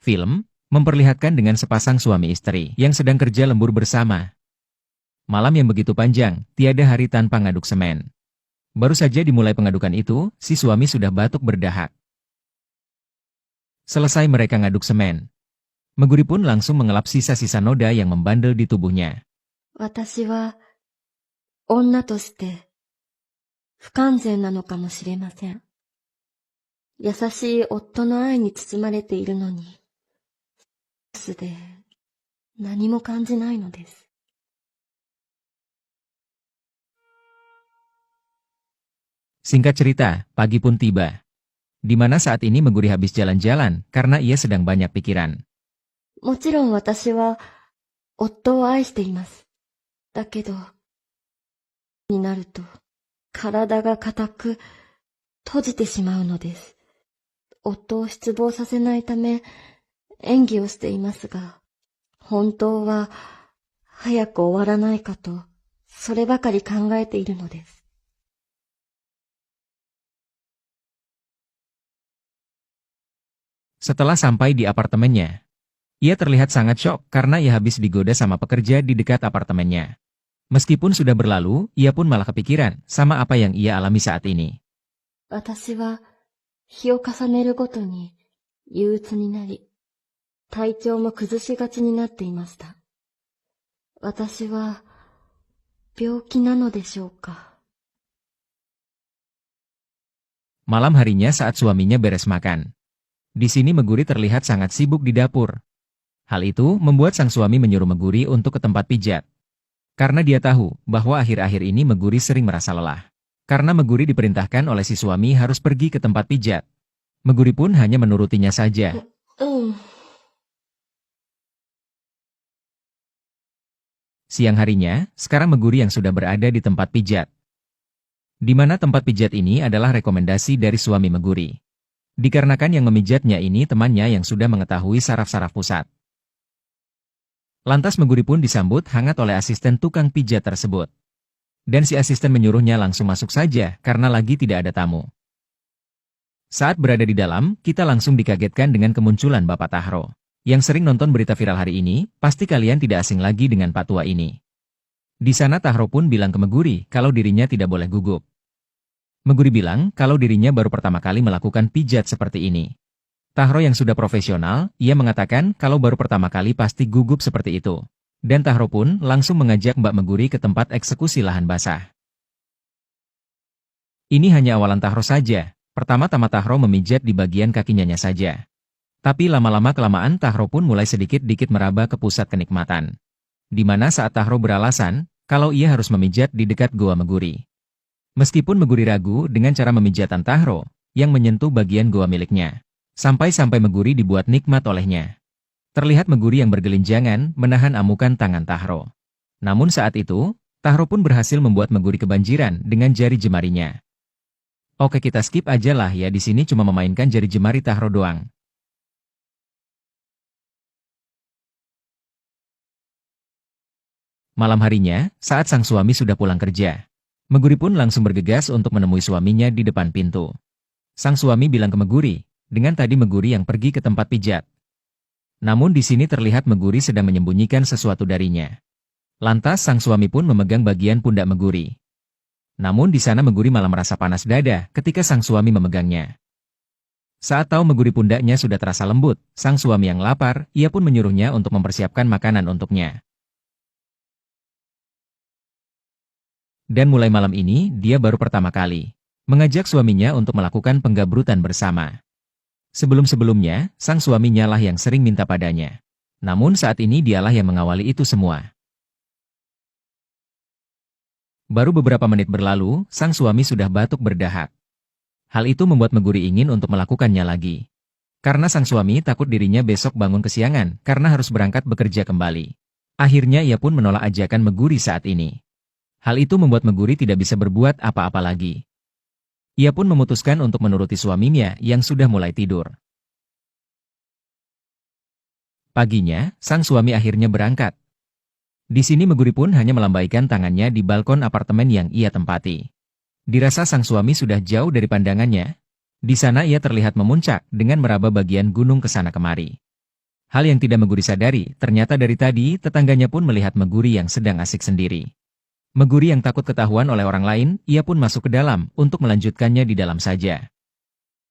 Film memperlihatkan dengan sepasang suami istri yang sedang kerja lembur bersama. Malam yang begitu panjang, tiada hari tanpa ngaduk semen. Baru saja dimulai pengadukan itu, si suami sudah batuk berdahak. Selesai mereka ngaduk semen, Meguri pun langsung mengelap sisa-sisa noda yang membandel di tubuhnya. 私は女として不完全なのかもしれません。優しい夫の愛に包まれているのに、スで何も感じないのです。Singkat cerita, pagi pun tiba. Di mana saat ini Meguri habis jalan-jalan karena ia sedang banyak pikiran. もちろん私は夫を愛しています。だけど、になると体が固く閉じてしまうのです。夫を失望させないため演技をしていますが、本当は早く終わらないかと、そればかり考えているのです。Setelah sampai di apartemennya, ia terlihat sangat syok karena ia habis digoda sama pekerja di dekat apartemennya. Meskipun sudah berlalu, ia pun malah kepikiran sama apa yang ia alami saat ini. 私は日を重ねるごとに憂鬱になり、体調も崩しがちになっていました。私は病気なのでしょうか。 Malam harinya saat suaminya beres makan. Di sini Meguri terlihat sangat sibuk di dapur. Hal itu membuat sang suami menyuruh Meguri untuk ke tempat pijat. Karena dia tahu bahwa akhir-akhir ini Meguri sering merasa lelah. Karena Meguri diperintahkan oleh si suami harus pergi ke tempat pijat. Meguri pun hanya menurutinya saja. Siang harinya, sekarang Meguri yang sudah berada di tempat pijat. Di mana tempat pijat ini adalah rekomendasi dari suami Meguri. Dikarenakan yang memijatnya ini temannya yang sudah mengetahui saraf-saraf pusat. Lantas Meguri pun disambut hangat oleh asisten tukang pijat tersebut. Dan si asisten menyuruhnya langsung masuk saja karena lagi tidak ada tamu. Saat berada di dalam, kita langsung dikagetkan dengan kemunculan Bapak Tahro. Yang sering nonton berita viral hari ini, pasti kalian tidak asing lagi dengan Pak Tua ini. Di sana Tahro pun bilang ke Meguri kalau dirinya tidak boleh gugup. Meguri bilang kalau dirinya baru pertama kali melakukan pijat seperti ini. Tahro yang sudah profesional, ia mengatakan kalau baru pertama kali pasti gugup seperti itu. Dan Tahro pun langsung mengajak Mbak Meguri ke tempat eksekusi lahan basah. Ini hanya awalan Tahro saja. Pertama-tama Tahro memijat di bagian kakinya saja. Tapi lama-lama kelamaan Tahro pun mulai sedikit-dikit meraba ke pusat kenikmatan. Di mana saat Tahro beralasan kalau ia harus memijat di dekat goa Meguri. Meskipun Meguri ragu dengan cara memijatan Tahro, yang menyentuh bagian goa miliknya. Sampai-sampai Meguri dibuat nikmat olehnya. Terlihat Meguri yang bergelinjangan menahan amukan tangan Tahro. Namun saat itu, Tahro pun berhasil membuat Meguri kebanjiran dengan jari jemarinya. Oke, kita skip aja lah ya, di sini cuma memainkan jari jemari Tahro doang. Malam harinya, saat sang suami sudah pulang kerja, Meguri pun langsung bergegas untuk menemui suaminya di depan pintu. Sang suami bilang ke Meguri, dengan tadi Meguri yang pergi ke tempat pijat. Namun di sini terlihat Meguri sedang menyembunyikan sesuatu darinya. Lantas sang suami pun memegang bagian pundak Meguri. Namun di sana Meguri malah merasa panas dada ketika sang suami memegangnya. Saat tahu Meguri pundaknya sudah terasa lembut, sang suami yang lapar, ia pun menyuruhnya untuk mempersiapkan makanan untuknya. Dan mulai malam ini, dia baru pertama kali mengajak suaminya untuk melakukan penggabrutan bersama. Sebelum-sebelumnya, sang suaminya lah yang sering minta padanya. Namun saat ini dialah yang mengawali itu semua. Baru beberapa menit berlalu, sang suami sudah batuk berdahak. Hal itu membuat Meguri ingin untuk melakukannya lagi. Karena sang suami takut dirinya besok bangun kesiangan karena harus berangkat bekerja kembali. Akhirnya ia pun menolak ajakan Meguri saat ini. Hal itu membuat Meguri tidak bisa berbuat apa-apa lagi. Ia pun memutuskan untuk menuruti suaminya yang sudah mulai tidur. Paginya, sang suami akhirnya berangkat. Di sini Meguri pun hanya melambaikan tangannya di balkon apartemen yang ia tempati. Dirasa sang suami sudah jauh dari pandangannya. Di sana ia terlihat memuncak dengan meraba bagian gunung ke sana kemari. Hal yang tidak Meguri sadari, ternyata dari tadi tetangganya pun melihat Meguri yang sedang asik sendiri. Meguri yang takut ketahuan oleh orang lain, ia pun masuk ke dalam untuk melanjutkannya di dalam saja.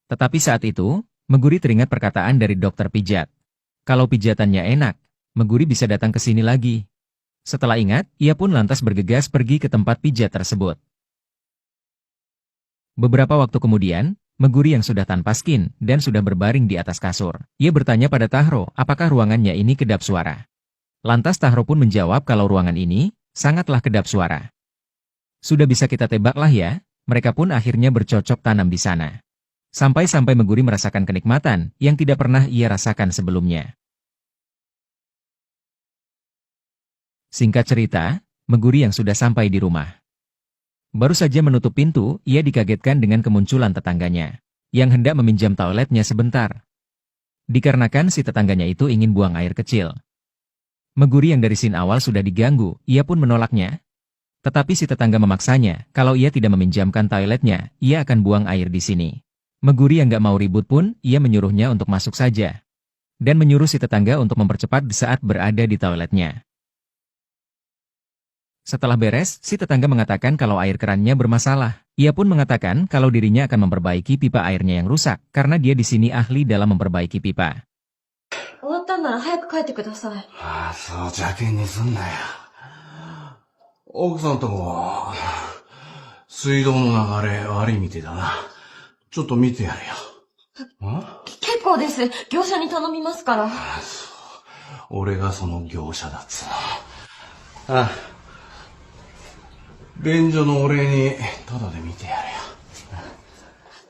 Tetapi saat itu, Meguri teringat perkataan dari dokter pijat. Kalau pijatannya enak, Meguri bisa datang ke sini lagi. Setelah ingat, ia pun lantas bergegas pergi ke tempat pijat tersebut. Beberapa waktu kemudian, Meguri yang sudah tanpa skin dan sudah berbaring di atas kasur. Ia bertanya pada Tahro, apakah ruangannya ini kedap suara. Lantas Tahro pun menjawab kalau ruangan ini sangatlah kedap suara. Sudah bisa kita tebaklah ya, mereka pun akhirnya bercocok tanam di sana. Sampai-sampai Meguri merasakan kenikmatan yang tidak pernah ia rasakan sebelumnya. Singkat cerita, Meguri yang sudah sampai di rumah. Baru saja menutup pintu, ia dikagetkan dengan kemunculan tetangganya, yang hendak meminjam toiletnya sebentar. Dikarenakan si tetangganya itu ingin buang air kecil. Meguri yang dari scene awal sudah diganggu, ia pun menolaknya. Tetapi si tetangga memaksanya, kalau ia tidak meminjamkan toiletnya, ia akan buang air di sini. Meguri yang gak mau ribut pun, ia menyuruhnya untuk masuk saja. Dan menyuruh si tetangga untuk mempercepat saat berada di toiletnya. Setelah beres, si tetangga mengatakan kalau air kerannya bermasalah. Ia pun mengatakan kalau dirinya akan memperbaiki pipa airnya yang rusak, karena dia di sini ahli dalam memperbaiki pipa. 終わったんなら早く帰ってください。ああ、そう邪険にすんなよ。奥さんとこ、水道の流れ悪いみてえだな。ちょっと見てやれよ。結構です。業者に頼みますから。俺がその業者だっつうの。ああ。便所のお礼にタダで見てやれよ。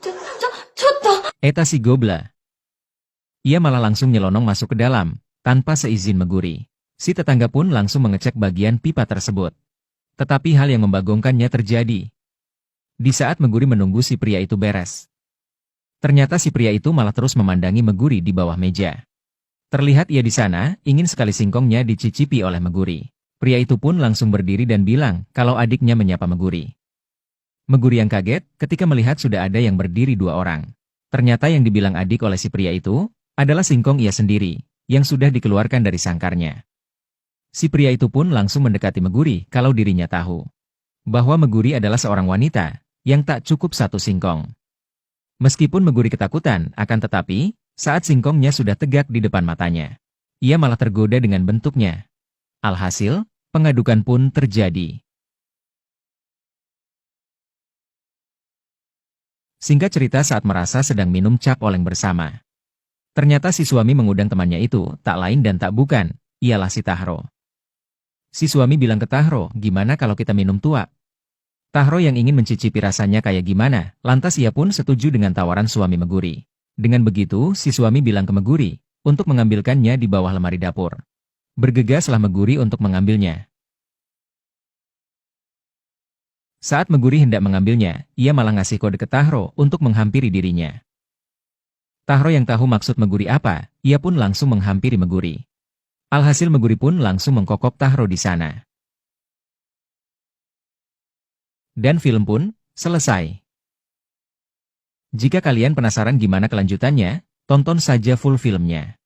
ちょっと。 Eta si Gobla. Ia malah langsung nyelonong masuk ke dalam, tanpa seizin Meguri. Si tetangga pun langsung mengecek bagian pipa tersebut. Tetapi hal yang membagongkannya terjadi. Di saat Meguri menunggu si pria itu beres. Ternyata si pria itu malah terus memandangi Meguri di bawah meja. Terlihat ia di sana, ingin sekali singkongnya dicicipi oleh Meguri. Pria itu pun langsung berdiri dan bilang kalau adiknya menyapa Meguri. Meguri yang kaget ketika melihat sudah ada yang berdiri dua orang. Ternyata yang dibilang adik oleh si pria itu adalah singkong ia sendiri, yang sudah dikeluarkan dari sangkarnya. Si pria itu pun langsung mendekati Meguri kalau dirinya tahu bahwa Meguri adalah seorang wanita yang tak cukup satu singkong. Meskipun Meguri ketakutan, akan tetapi, saat singkongnya sudah tegak di depan matanya, ia malah tergoda dengan bentuknya. Alhasil, pengadukan pun terjadi. Singkat cerita saat merasa sedang minum cap oleng bersama. Ternyata si suami mengundang temannya itu, tak lain dan tak bukan, ialah si Tahro. Si suami bilang ke Tahro, gimana kalau kita minum tua? Tahro yang ingin mencicipi rasanya kayak gimana, lantas ia pun setuju dengan tawaran suami Meguri. Dengan begitu, si suami bilang ke Meguri, untuk mengambilkannya di bawah lemari dapur. Bergegaslah Meguri untuk mengambilnya. Saat Meguri hendak mengambilnya, ia malah ngasih kode ke Tahro untuk menghampiri dirinya. Tahro yang tahu maksud Meguri apa, ia pun langsung menghampiri Meguri. Alhasil Meguri pun langsung mengkokop Tahro di sana. Dan film pun selesai. Jika kalian penasaran gimana kelanjutannya, tonton saja full filmnya.